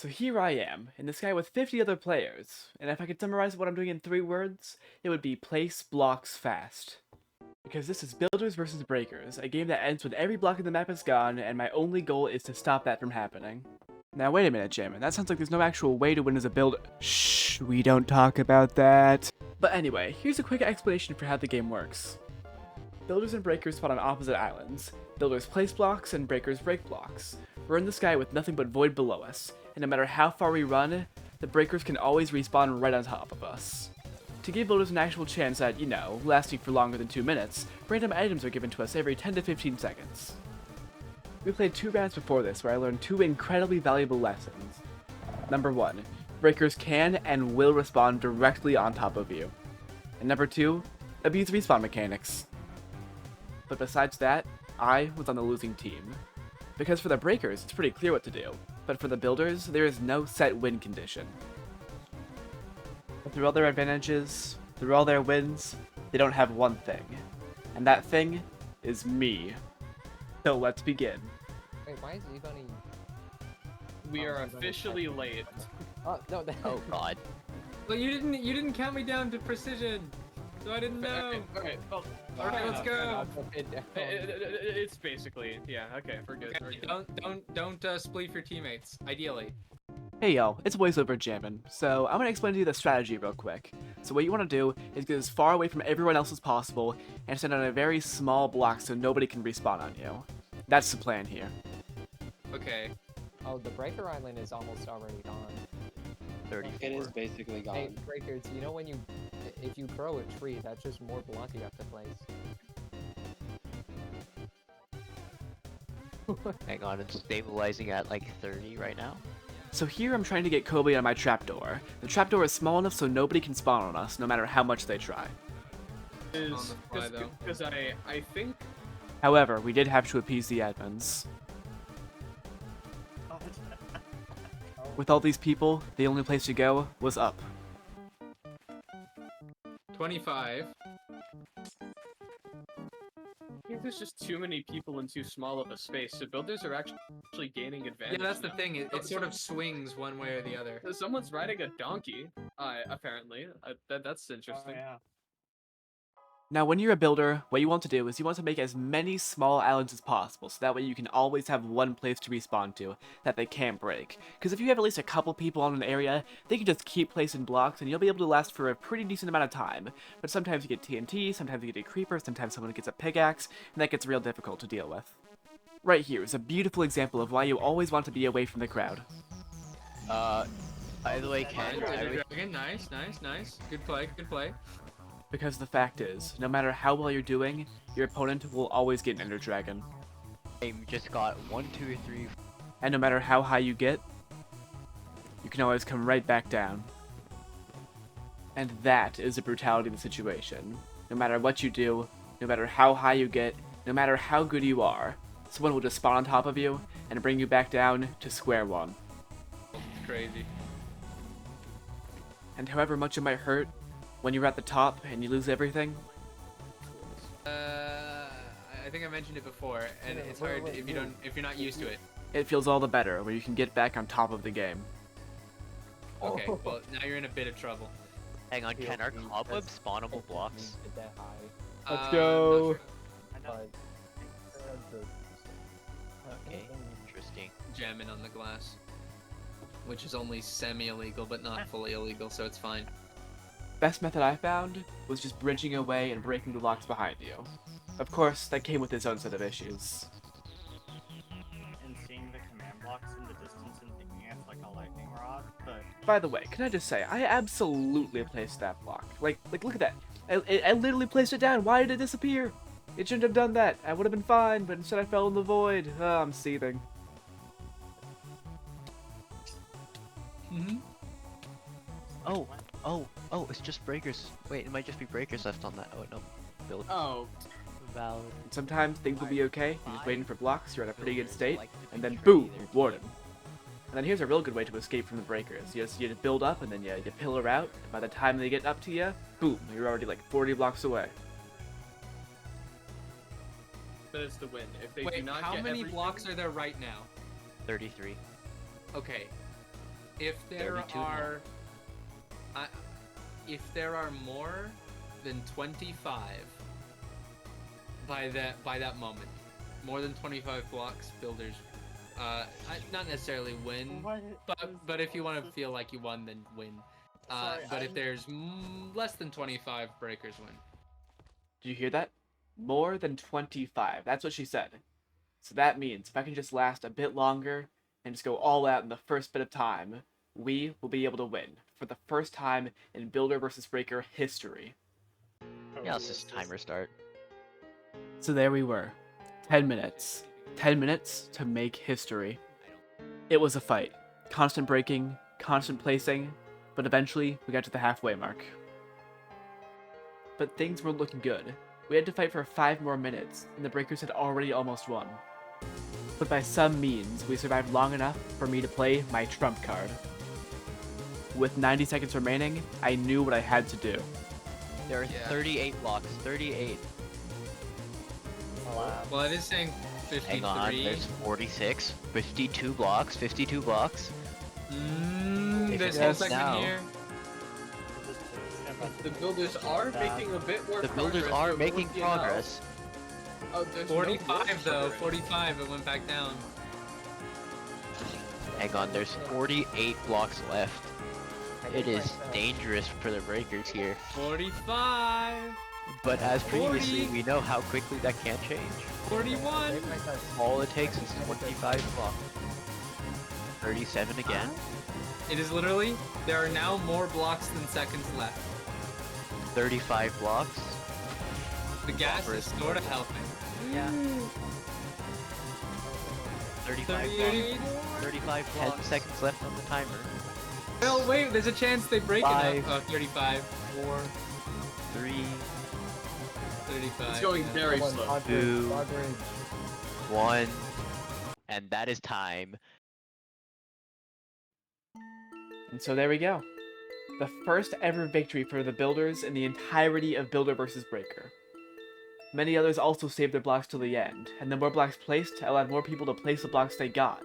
So here I am, in the sky with 50 other players, and if I could summarize what I'm doing in 3 words, it would be place blocks fast. Because this is Builders vs. Breakers, a game that ends when every block in the map is gone, and my only goal is to stop that from happening. Now wait a minute, Jammin, that sounds like there's no actual way to win as a builder. Shh, we don't talk about that. But anyway, here's a quick explanation for how the game works. Builders and Breakers spawn on opposite islands. Builders place blocks and Breakers break blocks. We're in the sky with nothing but void below us, and no matter how far we run, the Breakers can always respawn right on top of us. To give Builders an actual chance at, lasting for longer than 2 minutes, random items are given to us every 10 to 15 seconds. We played 2 rounds before this where I learned 2 incredibly valuable lessons. Number 1, Breakers can and will respawn directly on top of you. And number 2, abuse respawn mechanics. But besides that, I was on the losing team. Because for the Breakers, it's pretty clear what to do, but for the Builders, there is no set win condition. But through all their advantages, through all their wins, they don't have one thing. And that thing is me. So let's begin. Wait, why is Ebony? We are officially late. Oh no! Oh god. Well, you didn't count me down to precision, so I didn't know. Okay, well, All right, let's go. it's basically, yeah, okay, we're good. We're Okay, good. don't spleef your teammates. Ideally. Hey y'all, it's voiceover Jammin. So I'm gonna explain to you the strategy real quick. So what you want to do is get as far away from everyone else as possible and stand on a very small block so nobody can respawn on you. That's the plan here. Okay. Oh, the Breaker Island is almost already gone. 34. It is basically gone. Hey, Breakers, you know when if you grow a tree, that's just more blocks you have to place. Hang on, it's stabilizing at like 30 right now. So here I'm trying to get Kobe on my trapdoor. The trapdoor is small enough so nobody can spawn on us, no matter how much they try. On the fly, though. Because I think However, we did have to appease the admins. With all these people, the only place to go was up. 25. there's just too many people in too small of a space, so builders are actually gaining advantage. Yeah, that's the now. thing. It sort of swings one way or the other. Someone's riding a donkey, apparently. That's interesting. Now, when you're a builder, what you want to do is you want to make as many small islands as possible, so that way you can always have one place to respawn to that they can't break. Because if you have at least a couple people on an area, they can just keep placing blocks, and you'll be able to last for a pretty decent amount of time. But sometimes you get TNT, sometimes you get a creeper, sometimes someone gets a pickaxe, and that gets real difficult to deal with. Right here is a beautiful example of why you always want to be away from the crowd. By the way, Ken, Nice. Good play. Because the fact is, no matter how well you're doing, your opponent will always get an Ender Dragon. I just got 1, 2, 3. And no matter how high you get, you can always come right back down. And that is the brutality of the situation. No matter what you do, no matter how high you get, no matter how good you are, someone will just spawn on top of you and bring you back down to square one. It's crazy. And however much it might hurt, when you're at the top and you lose everything, I think I mentioned it before, and it's hard if you're not used to it. it feels all the better when you can get back on top of the game. Okay, well now you're in a bit of trouble. Hang on, Ken, are cobwebs spawnable blocks? That high. Let's go! But Okay, interesting. Jamming on the glass, which is only semi-illegal but not fully illegal, so it's fine. Best method I found was just bridging away and breaking the blocks behind you. Of course, that came with its own set of issues. And seeing the command blocks in the distance and thinking it's like a lightning rod, but By the way, can I just say, I absolutely placed that block. Like look at that. I literally placed it down. Why did it disappear? It shouldn't have done that. I would have been fine, but instead I fell in the void. Oh, I'm seething. Mm-hmm. Oh, it's just breakers. Wait, it might just be breakers left on that. Oh, no. Build. Oh, Valid. And sometimes things will be okay. You're just waiting for blocks, you're in a pretty good state, and then boom, warden. And then here's a real good way to escape from the breakers. You just build up, and then you pillar out, and by the time they get up to you, boom, you're already like 40 blocks away. that is the win. If they do Wait, not how get many everything- blocks are there right now? 33. Okay. If there 32 now. are, if there are more than 25 by that moment, more than 25 blocks, builders, not necessarily win, What but is if you want to this? feel like you won, then win. Sorry, But if I'm- there's less than 25, breakers win. Did you hear that? More than 25. That's what she said. So that means if I can just last a bit longer and just go all out in the first bit of time, we will be able to win for the first time in Builder versus Breaker history. Yeah, let's just timer start. So there we were. 10 minutes. 10 minutes to make history. It was a fight. Constant breaking, constant placing, but eventually we got to the halfway mark. But things weren't looking good. We had to fight for 5 more minutes, and the breakers had already almost won. But by some means, we survived long enough for me to play my trump card. With 90 seconds remaining, I knew what I had to do. There are Yeah. 38 blocks. 38. Well, it is saying 53. Hang on, there's 46. 52 blocks. 52 blocks. If This it whole goes segment now- here. The builders are making a bit more The progress. builders are here, making lucky enough. progress. Oh, there's no 45 blocks though. already. 45. It went back down. Hang on, there's 48 blocks left. It is dangerous for the breakers here. 45. But as previously, 40. we know how quickly that can change. 41. All it takes is 25 blocks. 37 again. It is literally, there are now more blocks than seconds left. 35 blocks. The gas is sort of helping. Yeah. 35 blocks. 38. 35 10 blocks. seconds left on the timer. Oh wait, there's a chance they break it Five. up. Oh, 35. 4, 3, 35. It's going yeah. very Come on, slow. Dodge Two. Ridge, Dodge Ridge. 1. And that is time. And so there we go. The first ever victory for the Builders in the entirety of Builder vs. Breaker. Many others also saved their blocks till the end, and the more blocks placed allowed more people to place the blocks they got.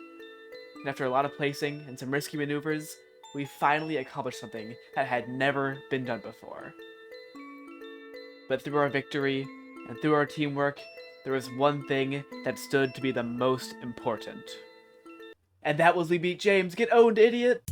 And after a lot of placing and some risky maneuvers, we finally accomplished something that had never been done before. But through our victory, and through our teamwork, there was one thing that stood to be the most important. And that was we beat James. Get owned, idiot!